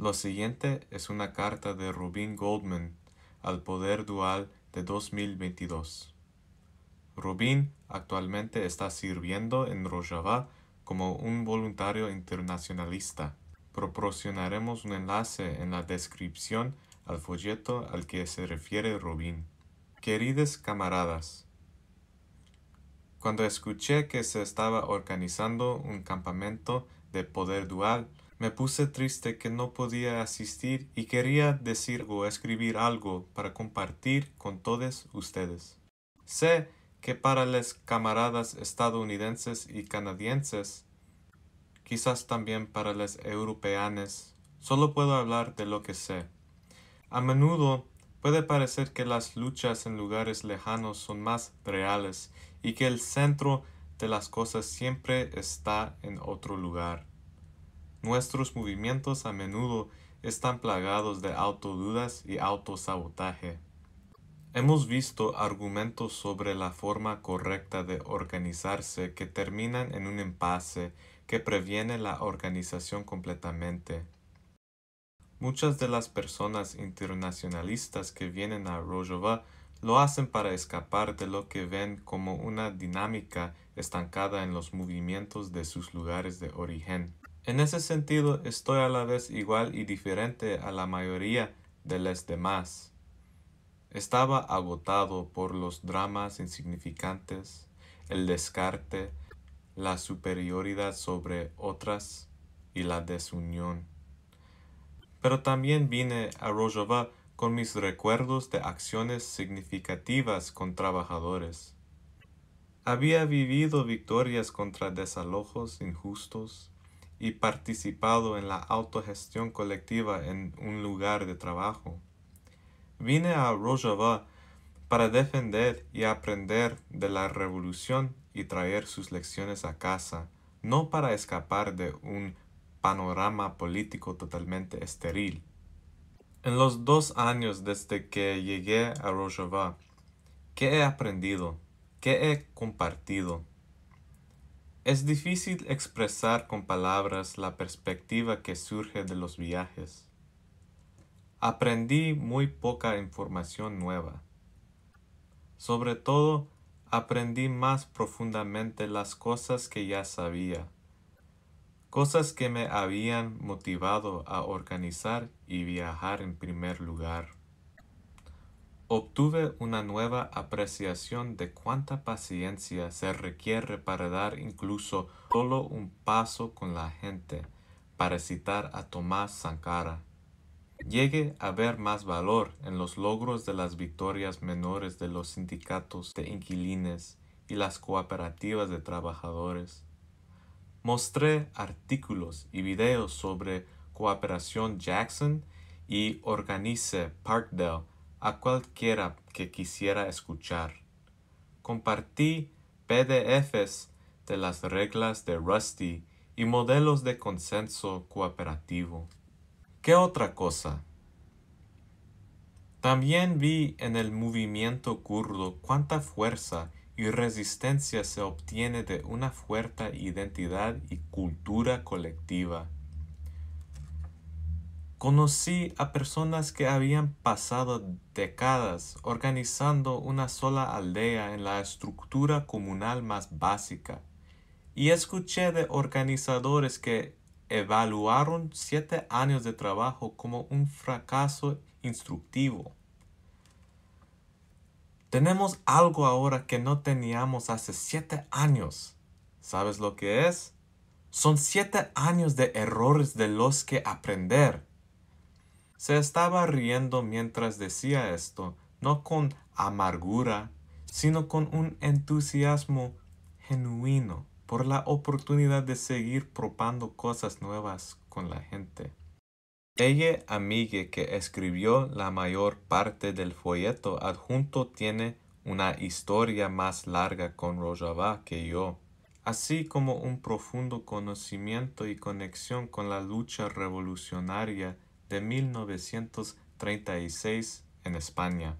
Lo siguiente es una carta de Rubin Goldman al Poder Dual de 2022. Rubin actualmente está sirviendo en Rojava como un voluntario internacionalista. Proporcionaremos un enlace en la descripción al folleto al que se refiere Rubin. Queridos camaradas, cuando escuché que se estaba organizando un campamento de Poder Dual, me puse triste que no podía asistir y quería decir o escribir algo para compartir con todos ustedes. Sé que para los camaradas estadounidenses y canadienses, quizás también para los europeanos, solo puedo hablar de lo que sé. A menudo puede parecer que las luchas en lugares lejanos son más reales y que el centro de las cosas siempre está en otro lugar. Nuestros movimientos a menudo están plagados de autodudas y autosabotaje. Hemos visto argumentos sobre la forma correcta de organizarse que terminan en un impasse que previene la organización completamente. Muchas de las personas internacionalistas que vienen a Rojava lo hacen para escapar de lo que ven como una dinámica estancada en los movimientos de sus lugares de origen. En ese sentido, estoy a la vez igual y diferente a la mayoría de los demás. Estaba agotado por los dramas insignificantes, el descarte, la superioridad sobre otras y la desunión. Pero también vine a Rojava con mis recuerdos de acciones significativas con trabajadores. Había vivido victorias contra desalojos injustos y participado en la autogestión colectiva en un lugar de trabajo. Vine a Rojava para defender y aprender de la revolución y traer sus lecciones a casa, no para escapar de un panorama político totalmente estéril. En los 2 años desde que llegué a Rojava, ¿qué he aprendido? ¿Qué he compartido? Es difícil expresar con palabras la perspectiva que surge de los viajes. Aprendí muy poca información nueva. Sobre todo, aprendí más profundamente las cosas que ya sabía, cosas que me habían motivado a organizar y viajar en primer lugar. Obtuve una nueva apreciación de cuánta paciencia se requiere para dar incluso solo un paso con la gente, para citar a Tomás Sankara. Llegué a ver más valor en los logros de las victorias menores de los sindicatos de inquilines y las cooperativas de trabajadores. Mostré artículos y videos sobre Cooperación Jackson y Organice Parkdale a cualquiera que quisiera escuchar. Compartí PDFs de las reglas de Rusty y modelos de consenso cooperativo. ¿Qué otra cosa? También vi en el movimiento kurdo cuánta fuerza y resistencia se obtiene de una fuerte identidad y cultura colectiva. Conocí a personas que habían pasado décadas organizando una sola aldea en la estructura comunal más básica, y escuché de organizadores que evaluaron 7 años de trabajo como un fracaso instructivo. Tenemos algo ahora que no teníamos hace 7 años. ¿Sabes lo que es? Son 7 años de errores de los que aprender. Se estaba riendo mientras decía esto, no con amargura, sino con un entusiasmo genuino por la oportunidad de seguir probando cosas nuevas con la gente. Ella amiga que escribió la mayor parte del folleto adjunto tiene una historia más larga con Rojava que yo, así como un profundo conocimiento y conexión con la lucha revolucionaria de 1936 en España.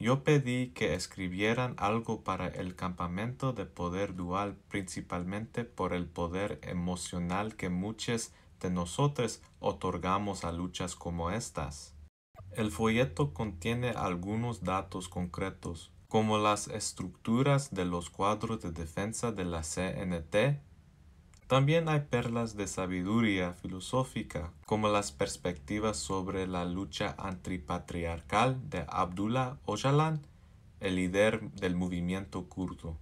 Yo pedí que escribieran algo para el campamento de Poder Dual, principalmente por el poder emocional que muchos de nosotros otorgamos a luchas como estas. El folleto contiene algunos datos concretos, como las estructuras de los cuadros de defensa de la CNT. También hay perlas de sabiduría filosófica, como las perspectivas sobre la lucha antipatriarcal de Abdullah Öcalan, el líder del movimiento kurdo.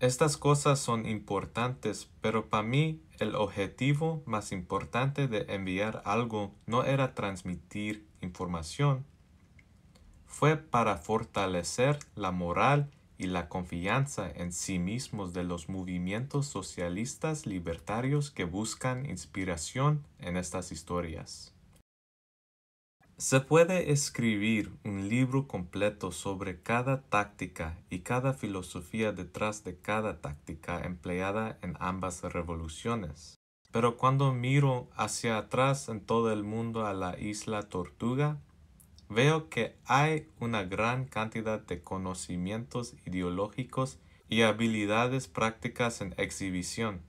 Estas cosas son importantes, pero para mí el objetivo más importante de enviar algo no era transmitir información. Fue para fortalecer la moral y la confianza en sí mismos de los movimientos socialistas libertarios que buscan inspiración en estas historias. Se puede escribir un libro completo sobre cada táctica y cada filosofía detrás de cada táctica empleada en ambas revoluciones. Pero cuando miro hacia atrás en todo el mundo a la isla Tortuga, veo que hay una gran cantidad de conocimientos ideológicos y habilidades prácticas en exhibición.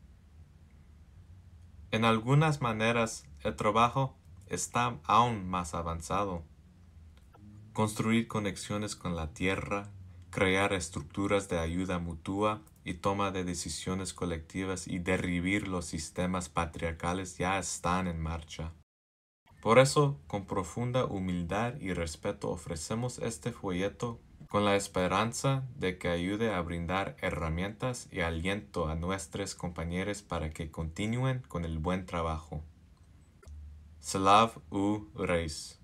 En algunas maneras, el trabajo está aún más avanzado. Construir conexiones con la tierra, crear estructuras de ayuda mutua y toma de decisiones colectivas y derribar los sistemas patriarcales ya están en marcha. Por eso, con profunda humildad y respeto ofrecemos este folleto con la esperanza de que ayude a brindar herramientas y aliento a nuestros compañeros para que continúen con el buen trabajo. Slav U. Reis.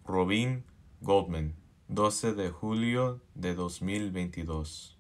Robin Goldman, 12 de julio de 2022.